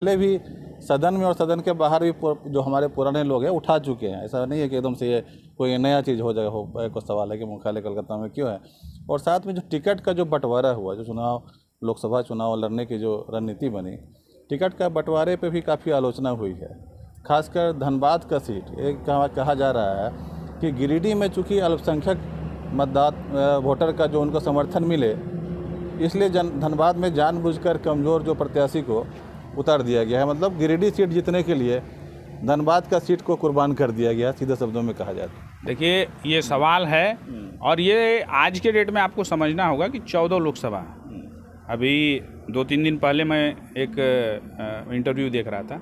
पहले भी सदन में और सदन के बाहर भी जो हमारे पुराने लोग हैं उठा चुके हैं। ऐसा नहीं है कि एकदम से ये कोई नया चीज़ हो जाएगा। कोई सवाल है कि मुख्यालय कलकत्ता में क्यों है। और साथ में जो टिकट का जो बंटवारा हुआ, जो चुनाव लोकसभा चुनाव लड़ने की जो रणनीति बनी, टिकट का बंटवारे पे भी काफ़ी आलोचना हुई है। खासकर धनबाद का सीट एक कहा जा रहा है कि गिरिडीह में चूँकि अल्पसंख्यक वोटर का जो उनको समर्थन मिले, इसलिए धनबाद में जानबूझकर कमज़ोर जो प्रत्याशी को उतार दिया गया है। मतलब गिरिडीह सीट जीतने के लिए धनबाद का सीट को कुर्बान कर दिया गया, सीधे शब्दों में कहा जाए तो। देखिए, ये सवाल है और ये आज के डेट में आपको समझना होगा कि 14 लोकसभा, अभी 2-3 दिन पहले मैं एक इंटरव्यू देख रहा था,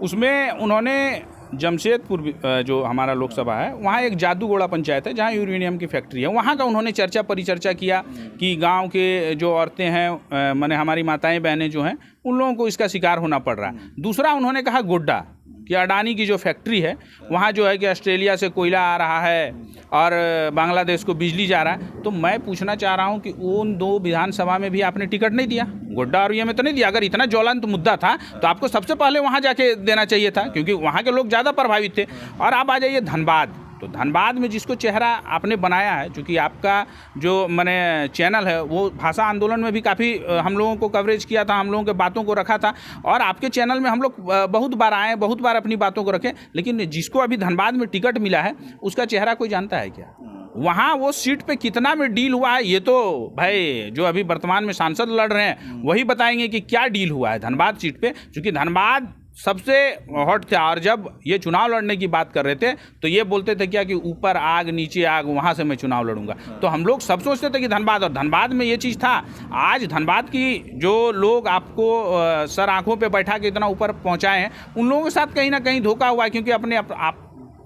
उसमें उन्होंने जमशेदपुर जो हमारा लोकसभा है, वहाँ एक जादूगोड़ा पंचायत है जहाँ यूरेनियम की फैक्ट्री है, वहाँ का उन्होंने परिचर्चा किया कि गांव के जो औरतें हैं, माने हमारी माताएं बहनें जो हैं, उन लोगों को इसका शिकार होना पड़ रहा है। दूसरा उन्होंने कहा गोड्डा कि अडानी की जो फैक्ट्री है वहाँ जो है कि ऑस्ट्रेलिया से कोयला आ रहा है और बांग्लादेश को बिजली जा रहा है। तो मैं पूछना चाह रहा हूँ कि उन 2 विधानसभा में भी आपने टिकट नहीं दिया, गोड्डा और ये में तो नहीं दिया। अगर इतना ज्वलंत मुद्दा था तो आपको सबसे पहले वहाँ जाके देना चाहिए था, क्योंकि वहाँ के लोग ज़्यादा प्रभावित थे। और आप आ जाइए धनबाद, तो धनबाद में जिसको चेहरा आपने बनाया है, चूँकि आपका जो मैंने चैनल है वो भाषा आंदोलन में भी काफ़ी हम लोगों को कवरेज किया था, हम लोगों के बातों को रखा था, और आपके चैनल में हम लोग बहुत बार आए, बहुत बार अपनी बातों को रखें। लेकिन जिसको अभी धनबाद में टिकट मिला है उसका चेहरा कोई जानता है क्या? वहाँ वो सीट पे कितना में डील हुआ है, ये तो भाई जो अभी वर्तमान में सांसद लड़ रहे हैं वही बताएंगे कि क्या डील हुआ है धनबाद सीट पे। क्योंकि धनबाद सबसे हॉट था, और जब ये चुनाव लड़ने की बात कर रहे थे तो ये बोलते थे क्या कि ऊपर आग नीचे आग, वहाँ से मैं चुनाव लड़ूंगा। तो हम लोग सब सोचते थे कि धनबाद, और धनबाद में ये चीज़ था। आज धनबाद की जो लोग आपको सर आंखों पे बैठा के इतना ऊपर पहुँचाए हैं, उन लोगों के साथ कहीं ना कहीं धोखा हुआ है, क्योंकि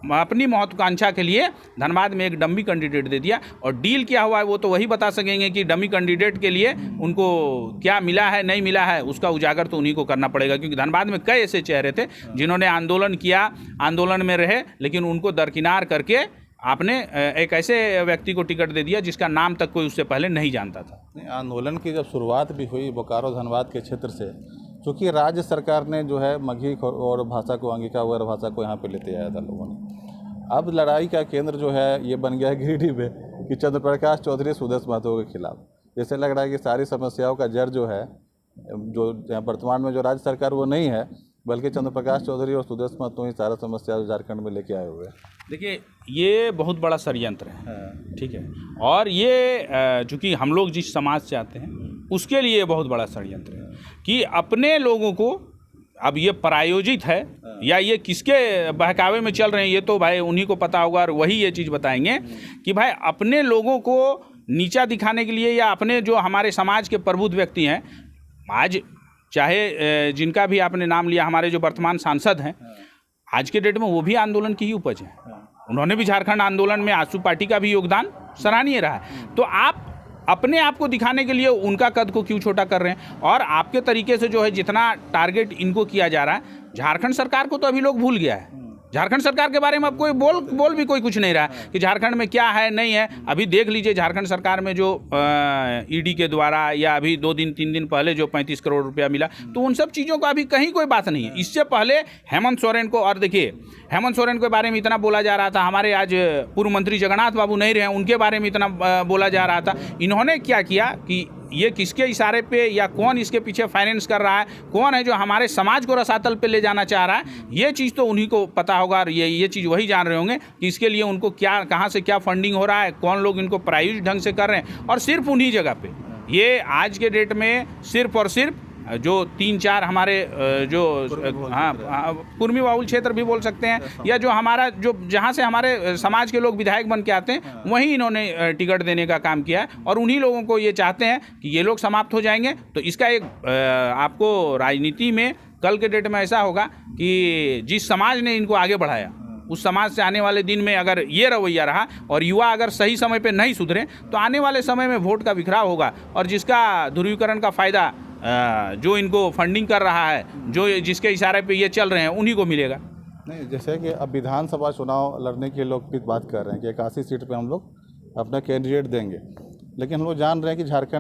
अपनी महत्वाकांक्षा के लिए धनबाद में एक डमी कैंडिडेट दे दिया। और डील क्या हुआ है वो तो वही बता सकेंगे कि डमी कैंडिडेट के लिए उनको क्या मिला है नहीं मिला है, उसका उजागर तो उन्हीं को करना पड़ेगा। क्योंकि धनबाद में कई ऐसे चेहरे थे जिन्होंने आंदोलन किया, आंदोलन में रहे, लेकिन उनको दरकिनार करके आपने एक ऐसे व्यक्ति को टिकट दे दिया जिसका नाम तक कोई उससे पहले नहीं जानता था। आंदोलन की जब शुरुआत भी हुई बोकारो धनबाद के क्षेत्र से, चूँकि राज्य सरकार ने जो है मगही और भाषा को, अंगिका वगैरह भाषा को यहाँ पे लेते आया था लोगों ने। अब लड़ाई का केंद्र जो है ये बन गया है गिरिडीह में कि चंद्र प्रकाश चौधरी सुदेश महतो के खिलाफ। जैसे लग रहा है कि सारी समस्याओं का जड़ जो है, जो वर्तमान में जो राज्य सरकार वो नहीं है, बल्कि चंद्र प्रकाश चौधरी और सुदेश महतो ही सारा समस्या झारखंड में लेके आए हुए हैं। देखिए, ये बहुत बड़ा षड्यंत्र है, ठीक है। और ये चूँकि हम लोग जिस समाज से आते हैं उसके लिए बहुत बड़ा षड्यंत्र है कि अपने लोगों को, अब ये प्रायोजित है या ये किसके बहकावे में चल रहे हैं ये तो भाई उन्हीं को पता होगा, और वही ये चीज़ बताएंगे कि भाई अपने लोगों को नीचा दिखाने के लिए, या अपने जो हमारे समाज के प्रबुद्ध व्यक्ति हैं, आज चाहे जिनका भी आपने नाम लिया, हमारे जो वर्तमान सांसद हैं आज के डेट में, वो भी आंदोलन की ही उपज है। उन्होंने भी झारखंड आंदोलन में आजसू पार्टी का भी योगदान सराहनीय रहा है। तो आप अपने आप को दिखाने के लिए उनका कद को क्यों छोटा कर रहे हैं? और आपके तरीके से जो है जितना टारगेट इनको किया जा रहा है, झारखंड सरकार को तो अभी लोग भूल गया है। झारखंड सरकार के बारे में अब कोई बोल भी कोई कुछ नहीं रहा है कि झारखंड में क्या है नहीं है। अभी देख लीजिए झारखंड सरकार में जो ईडी के द्वारा, या अभी 2-3 दिन पहले जो 35 करोड़ रुपया मिला, तो उन सब चीज़ों का अभी कहीं कोई बात नहीं है। इससे पहले हेमंत सोरेन को, और देखिए हेमंत सोरेन के बारे में इतना बोला जा रहा था, हमारे आज पूर्व मंत्री जगन्नाथ बाबू नहीं रहे, उनके बारे में इतना बोला जा रहा था। इन्होंने क्या किया कि ये किसके इशारे पे या कौन इसके पीछे फाइनेंस कर रहा है, कौन है जो हमारे समाज को रसातल पे ले जाना चाह रहा है, ये चीज़ तो उन्हीं को पता होगा। और ये चीज़ वही जान रहे होंगे कि इसके लिए उनको क्या, कहाँ से क्या फंडिंग हो रहा है, कौन लोग इनको प्रायोजित ढंग से कर रहे हैं। और सिर्फ उन्हीं जगह पे ये आज के डेट में सिर्फ और सिर्फ जो 3-4 हमारे जो कुर्मी बाहुल क्षेत्र भी बोल सकते हैं, या जो हमारा जो जहाँ से हमारे समाज के लोग विधायक बन के आते हैं, वहीं इन्होंने टिकट देने का काम किया है। और उन्हीं लोगों को ये चाहते हैं कि ये लोग समाप्त हो जाएंगे। तो इसका एक आपको राजनीति में कल के डेट में ऐसा होगा कि जिस समाज ने इनको आगे बढ़ाया, उस समाज से आने वाले दिन में अगर ये रवैया रहा और युवा अगर सही समय पे नहीं सुधरे, तो आने वाले समय में वोट का बिखराव होगा, और जिसका ध्रुवीकरण का फ़ायदा जो इनको फंडिंग कर रहा है, जो जिसके इशारे पे ये चल रहे हैं, उन्हीं को मिलेगा। नहीं, जैसे कि अब विधानसभा चुनाव लड़ने के लोग बात कर रहे हैं कि 81 सीट पे हम लोग अपना कैंडिडेट देंगे, लेकिन हम लोग जान रहे हैं कि झारखंड